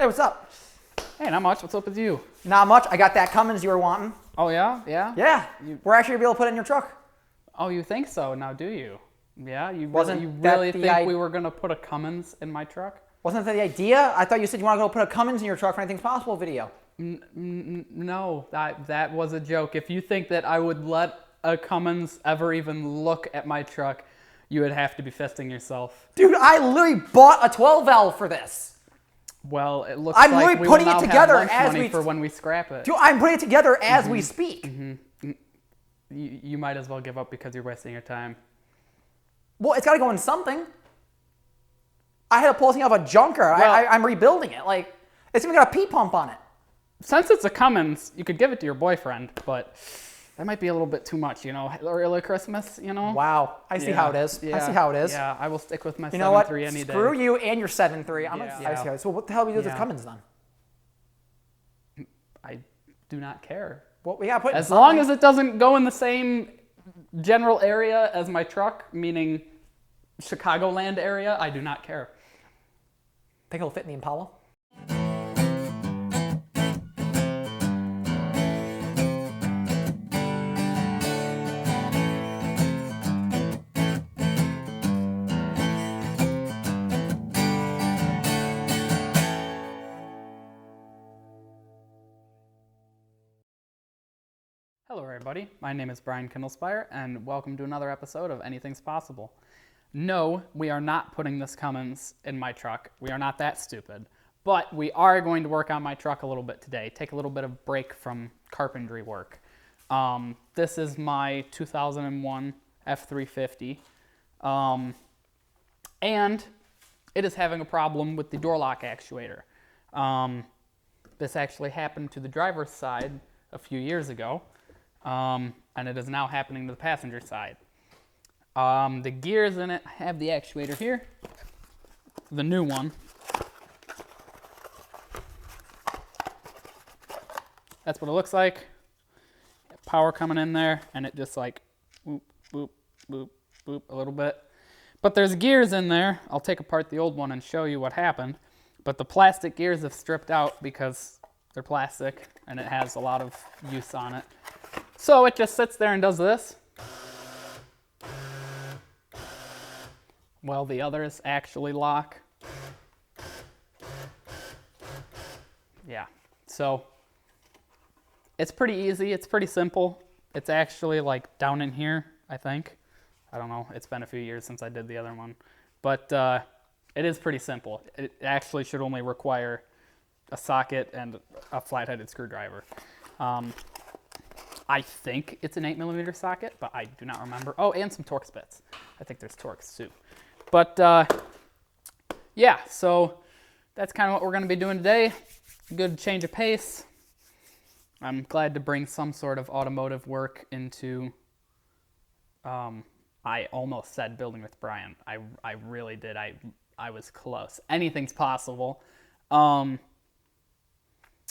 Hey, what's up? Hey, not much. What's up with you? Not much. I got that Cummins you were wanting. Oh, yeah? Yeah? Yeah. We're actually going to be able to put it in your truck. Oh, you think so? Now, do you? Yeah? You Wasn't really that think we were going to put a Cummins in my truck? Wasn't that the idea? I thought you said you want to go put a Cummins in your truck for Anything's Possible video. No, that was a joke. If you think that I would let a Cummins ever even look at my truck, you would have to be fisting yourself. Dude, I literally bought a 12 valve for this. Well, it looks I'm like literally we putting will it now together have lunch as money we for when we scrap it. Dude, I'm putting it together as we speak. You might as well give up because you're wasting your time. Well, it's got to go in something. I had to pull something out of a junker. Well, I'm rebuilding it. Like, it's even got a P pump on it. Since it's a Cummins, you could give it to your boyfriend, but that might be a little bit too much, you know? Early Christmas, you know? Wow. I see how it is. Yeah, I see how it is. Yeah, I will stick with my 7.3 You know what? any day. Screw you and your 7.3. Yeah. I see how it is. So what the hell do we do with the Cummins then? I do not care. Well, we got to put it in As long something. as it doesn't go in the same general area as my truck, meaning Chicagoland area, I do not care. Think it'll fit in the Impala? Hello everybody, my name is Brian Kindlespire and welcome to another episode of Anything's Possible. No, we are not putting this Cummins in my truck. We are not that stupid. But we are going to work on my truck a little bit today, take a little bit of break from carpentry work. This is my 2001 F350 and it is having a problem with the door lock actuator. This actually happened to the driver's side a few years ago. And it is now happening to the passenger side. The gears in it, I have the actuator here, the new one. That's what it looks like. Power coming in there, and it just like boop, boop, boop, boop a little bit. But there's gears in there. I'll take apart the old one and show you what happened. But the plastic gears have stripped out because they're plastic and it has a lot of use on it. So it just sits there and does this. Well, the others actually lock. Yeah, so it's pretty easy. It's pretty simple. It's actually like down in here, I think. I don't know. It's been a few years since I did the other one. But it is pretty simple. It actually should only require a socket and a flat-headed screwdriver. I think it's an 8mm socket, but I do not remember. Oh, and some Torx bits. I think there's Torx too. But yeah, so that's kind of what we're going to be doing today. Good change of pace. I'm glad to bring some sort of automotive work into, I almost said building with Brian. I really did. I was close. Anything's possible.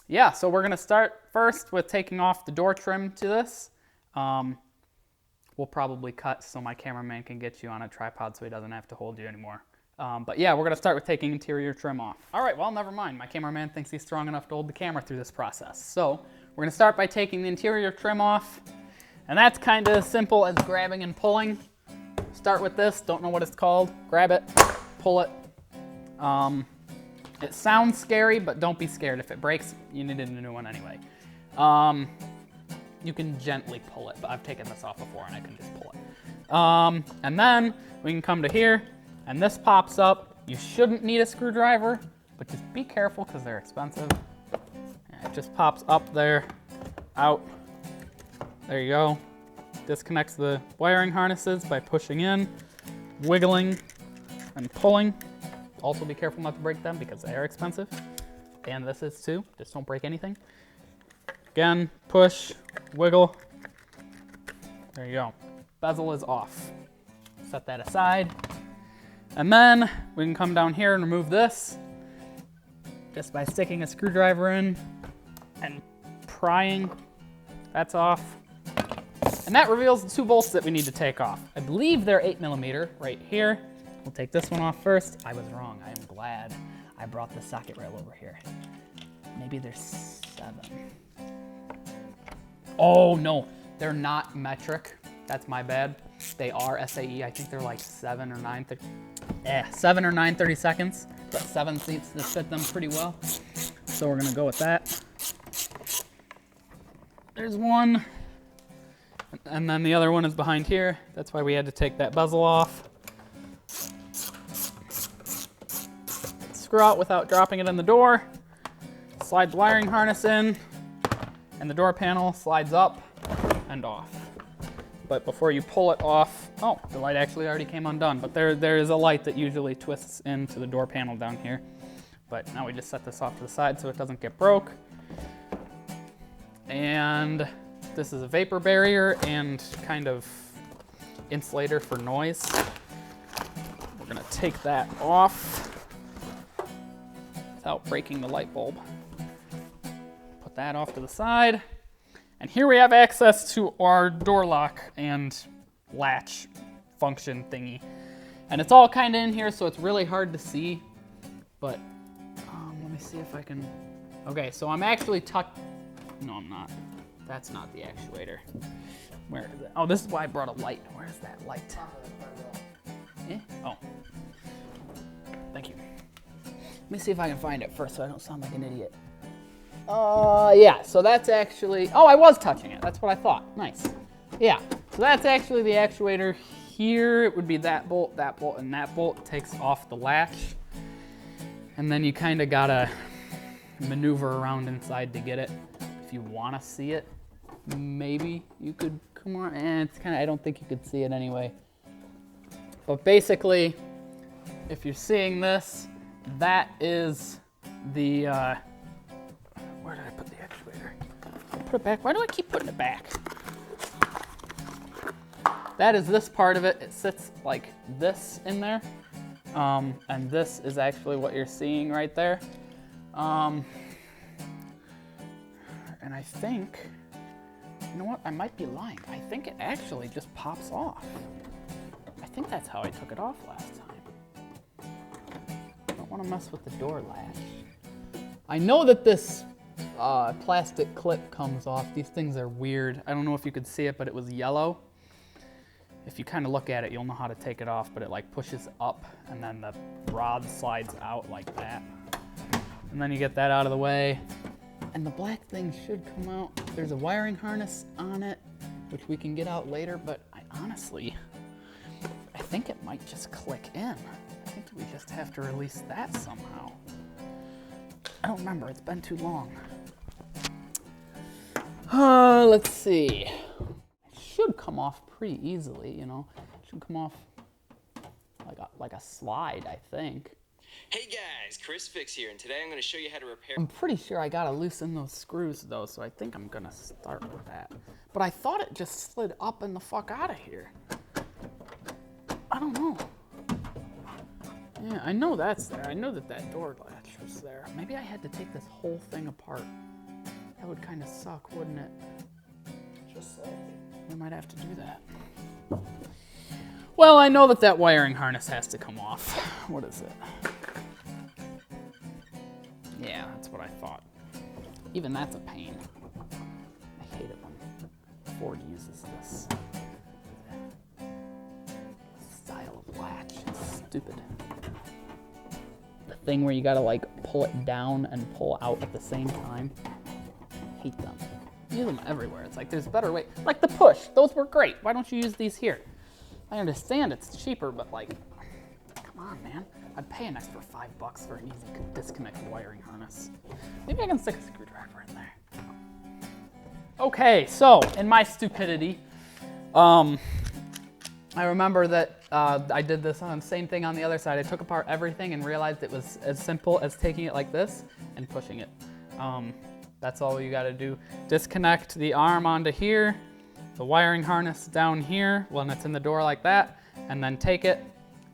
Yeah, so we're going to start first with taking off the door trim to this. We'll probably cut so my cameraman can get you on a tripod so he doesn't have to hold you anymore. But yeah, we're going to start with taking interior trim off. All right, well, never mind. My cameraman thinks he's strong enough to hold the camera through this process. So we're going to start by taking the interior trim off. And that's kind of as simple as grabbing and pulling. Start with this. Don't know what it's called. Grab it, pull it. It sounds scary, but don't be scared. If it breaks, you need a new one anyway. You can gently pull it, but I've taken this off before and I can just pull it. And then we can come to here, and this pops up. You shouldn't need a screwdriver, but just be careful because they're expensive. And it just pops up there, out. There you go. Disconnects the wiring harnesses by pushing in, wiggling, and pulling. Also be careful not to break them because they are expensive. And this is too. Just don't break anything. Again, push, wiggle. There you go. Bezel is off. Set that aside. And then we can come down here and remove this just by sticking a screwdriver in and prying. That's off. And that reveals the two bolts that we need to take off. I believe they're 8mm right here. We'll take this one off first. I was wrong. I am glad I brought the socket rail over here. Maybe there's 7. Oh no, they're not metric. That's my bad. They are SAE. I think they're like 7 or 9. 7 or 9 30-seconds. But 7 seats to fit them pretty well. So we're gonna go with that. There's one. And then the other one is behind here. That's why we had to take that bezel off. Screw out without dropping it in the door. Slide the wiring harness in. And the door panel slides up and off. But before you pull it off, oh, the light actually already came undone. But there is a light that usually twists into the door panel down here. But now we just set this off to the side so it doesn't get broke. And this is a vapor barrier and kind of insulator for noise. We're gonna take that off without breaking the light bulb. Put that off to the side. And here we have access to our door lock and latch function thingy. And it's all kind of in here, so it's really hard to see. But let me see if I can. Okay, so I'm actually No, I'm not. That's not the actuator. Where is it? Oh, this is why I brought a light. Where's that light? Oh. Thank you. Let me see if I can find it first so I don't sound like an idiot. Yeah, so that's actually, oh, I was touching it. That's what I thought. Nice. Yeah, so that's actually the actuator. Here it would be that bolt, and that bolt takes off the latch. And then you kind of gotta maneuver around inside to get it. If you wanna see it, maybe you could come on, it's kind of, I don't think you could see it anyway. But basically, if you're seeing this, that is the, where did I put the actuator? Put it back. Why do I keep putting it back? That is this part of it. It sits like this in there. And this is actually what you're seeing right there. And I think, you know what? I might be lying. I think it actually just pops off. I think that's how I took it off last time. I don't want to mess with the door latch. I know that this plastic clip comes off. These things are weird. I don't know if you could see it, but it was yellow. If you kind of look at it, you'll know how to take it off, but it like pushes up and then the rod slides out like that. And then you get that out of the way. And the black thing should come out. There's a wiring harness on it, which we can get out later, but I think it might just click in. I think we just have to release that somehow. I don't remember, it's been too long. Let's see. It should come off pretty easily, you know. It should come off like a slide, I think. Hey guys, Chris Fix here, and today I'm going to show you how to repair. I'm pretty sure I gotta loosen those screws though, so I think I'm gonna start with that. But I thought it just slid up and the fuck out of here. I don't know. Yeah, I know that's there. I know that that door latch was there. Maybe I had to take this whole thing apart. That would kind of suck, wouldn't it? Just say. We might have to do that. Well, I know that that wiring harness has to come off. What is it? Yeah, that's what I thought. Even that's a pain. I hate it when Ford uses this style of latch. It's stupid. The thing where you gotta like pull it down and pull out at the same time. I hate them. Use them everywhere. It's like there's a better way. Like the push, those were great. Why don't you use these here? I understand it's cheaper, but like, come on, man. I'd pay an extra $5 for an easy disconnect wiring harness. Maybe I can stick a screwdriver in there. Okay, so in my stupidity, I remember that I did this on the same thing on the other side. I took apart everything and realized it was as simple as taking it like this and pushing it. That's all you gotta do. Disconnect the arm onto here, the wiring harness down here when it's in the door like that, and then take it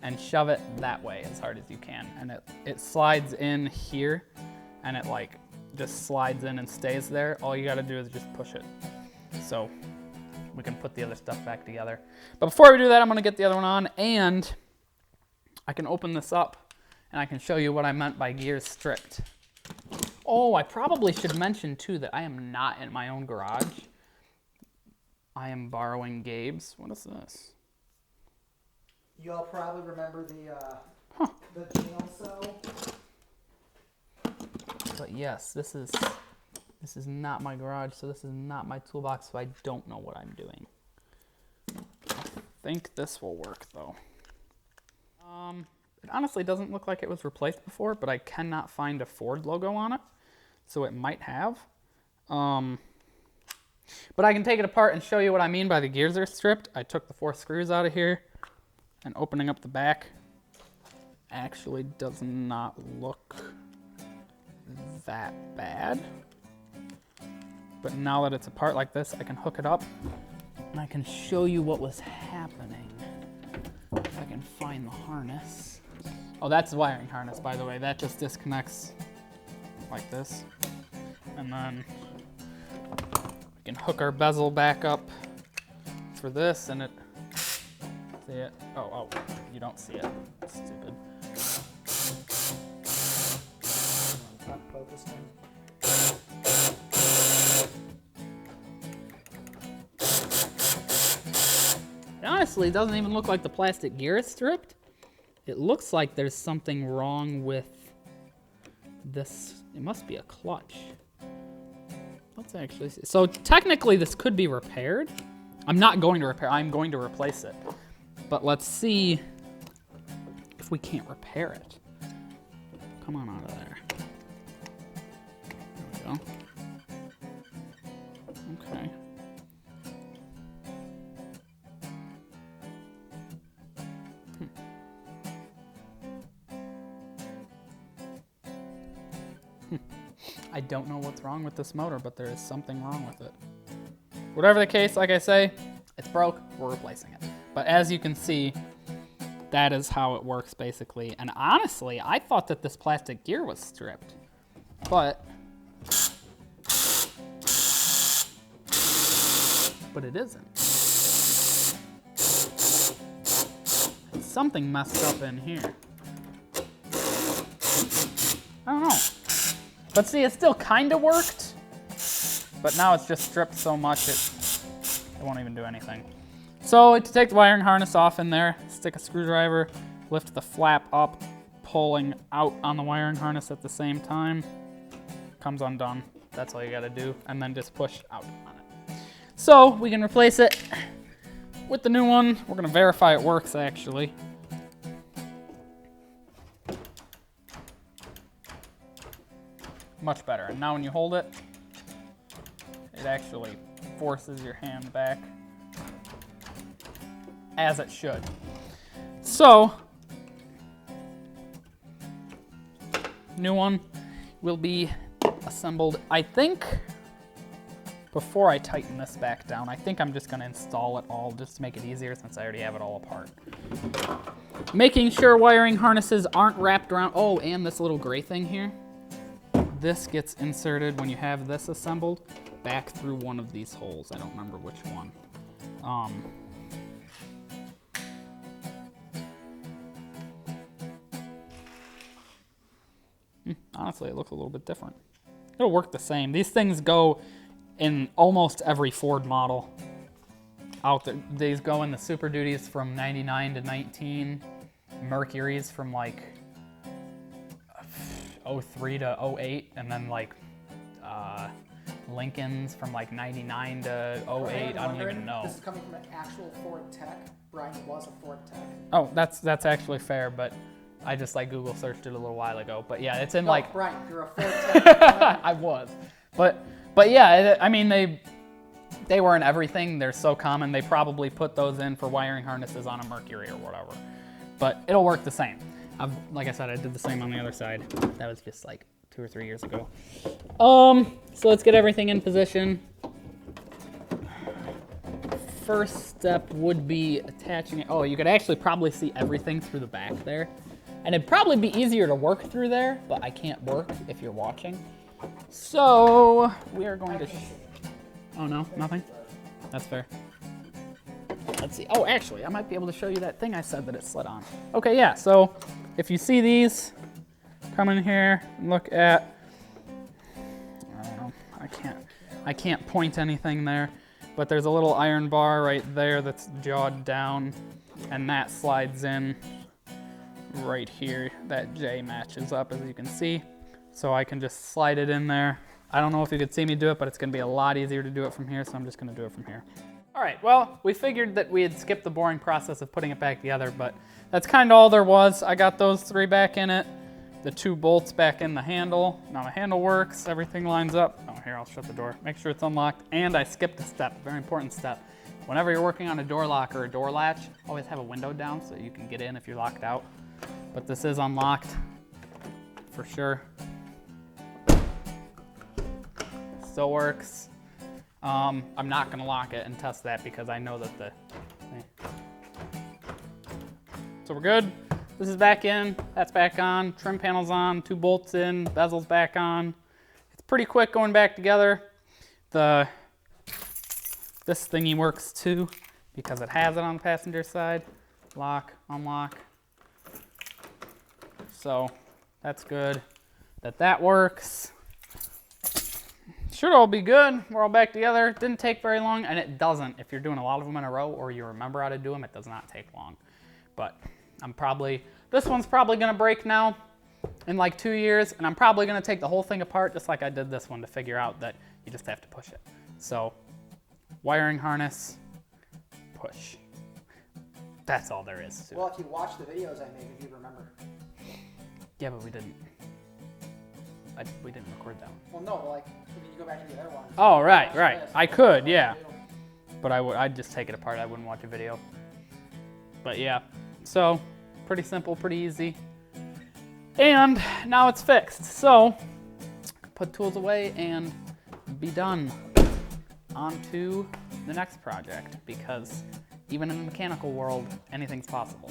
and shove it that way as hard as you can. And it slides in here, and it like just slides in and stays there. All you gotta do is just push it. So we can put the other stuff back together. But before we do that, I'm gonna get the other one on, and I can open this up and I can show you what I meant by gears stripped. Oh, I probably should mention too that I am not in my own garage. I am borrowing Gabe's. What is this? You all probably remember the jam cell. But yes, this is not my garage, so this is not my toolbox, so I don't know what I'm doing. I think this will work though. It honestly doesn't look like it was replaced before, but I cannot find a Ford logo on it, so it might have. But I can take it apart and show you what I mean by the gears are stripped. I took the 4 screws out of here, and opening up the back actually does not look that bad. But now that it's apart like this, I can hook it up and I can show you what was happening. If I can find the harness. Oh, that's the wiring harness, by the way. That just disconnects like this. And then we can hook our bezel back up for this, and it, see it? Oh, you don't see it. Stupid. Not focused in. Honestly, it doesn't even look like the plastic gear is stripped. It looks like there's something wrong with this. It must be a clutch. Let's actually see. So technically this could be repaired. I'm not going to repair, I'm going to replace it. But let's see if we can't repair it. Come on out of there. There we go. Okay. I don't know what's wrong with this motor, but there is something wrong with it. Whatever the case, like I say, it's broke, we're replacing it. But as you can see, that is how it works basically. And honestly, I thought that this plastic gear was stripped, but it isn't. Something messed up in here. I don't know. But see, it still kind of worked, but now it's just stripped so much it won't even do anything. So to take the wiring harness off in there, stick a screwdriver, lift the flap up, pulling out on the wiring harness at the same time, comes undone. That's all you gotta do, and then just push out on it. So we can replace it with the new one. We're gonna verify it works actually. Much better. And now when you hold it, it actually forces your hand back as it should. So, new one will be assembled, I think, before I tighten this back down. I think I'm just gonna install it all just to make it easier since I already have it all apart. Making sure wiring harnesses aren't wrapped around, oh, and this little gray thing here. This gets inserted when you have this assembled back through one of these holes. I don't remember which one. Honestly, it looks a little bit different. It'll work the same. These things go in almost every Ford model out there. These go in the Super Duties from 99 to 19, Mercuries from like 03 to 08, and then like Lincolns from like 99 to 08. I don't even know. This is coming from an actual Ford tech. Brian was a Ford tech. Oh, that's actually fair, but I just like Google searched it a little while ago. But yeah, it's in No, like Brian, you're a Ford tech. I was, but yeah, I mean they were in everything. They're so common. They probably put those in for wiring harnesses on a Mercury or whatever. But it'll work the same. Like I said, I did the same on the other side. That was just like 2 or 3 years ago. So let's get everything in position. First step would be attaching it. Oh, you could actually probably see everything through the back there. And it'd probably be easier to work through there, but I can't work if you're watching. So we are going to, oh no, nothing? That's fair. Let's see. Oh, actually, I might be able to show you that thing I said that it slid on. Okay, yeah, so if you see these, come in here and look at, I don't know, I can't point anything there, but there's a little iron bar right there that's jawed down, and that slides in right here. That J matches up, as you can see. So I can just slide it in there. I don't know if you could see me do it, but it's gonna be a lot easier to do it from here, so I'm just gonna do it from here. All right, well, we figured that we had skipped the boring process of putting it back together, but that's kind of all there was. I got those 3 back in it, the 2 bolts back in the handle. Now the handle works, everything lines up. Oh, here, I'll shut the door. Make sure it's unlocked, and I skipped a step, very important step. Whenever you're working on a door lock or a door latch, always have a window down so you can get in if you're locked out. But this is unlocked for sure. Still works. I'm not gonna lock it and test that because I know that So we're good. This is back in, that's back on, trim panel's on, 2 bolts in, bezel's back on. It's pretty quick going back together. This thingy works too because it has it on the passenger side. Lock, unlock. So that's good that works. Should all be good. We're all back together. It didn't take very long, and it doesn't. If you're doing a lot of them in a row or you remember how to do them, it does not take long. But this one's probably gonna break now in like 2 years, and I'm probably gonna take the whole thing apart just like I did this one to figure out that you just have to push it. So, wiring harness, push. That's all there is to it. Well, if you watch the videos I made, you'd remember. Yeah, but we didn't. We didn't record that one. Well, no, but like, if you go back to the other one. Oh, right. I could, yeah. But I'd just take it apart. I wouldn't watch a video. But yeah, so pretty simple, pretty easy. And now it's fixed. So put tools away and be done. On to the next project, because even in the mechanical world, anything's possible.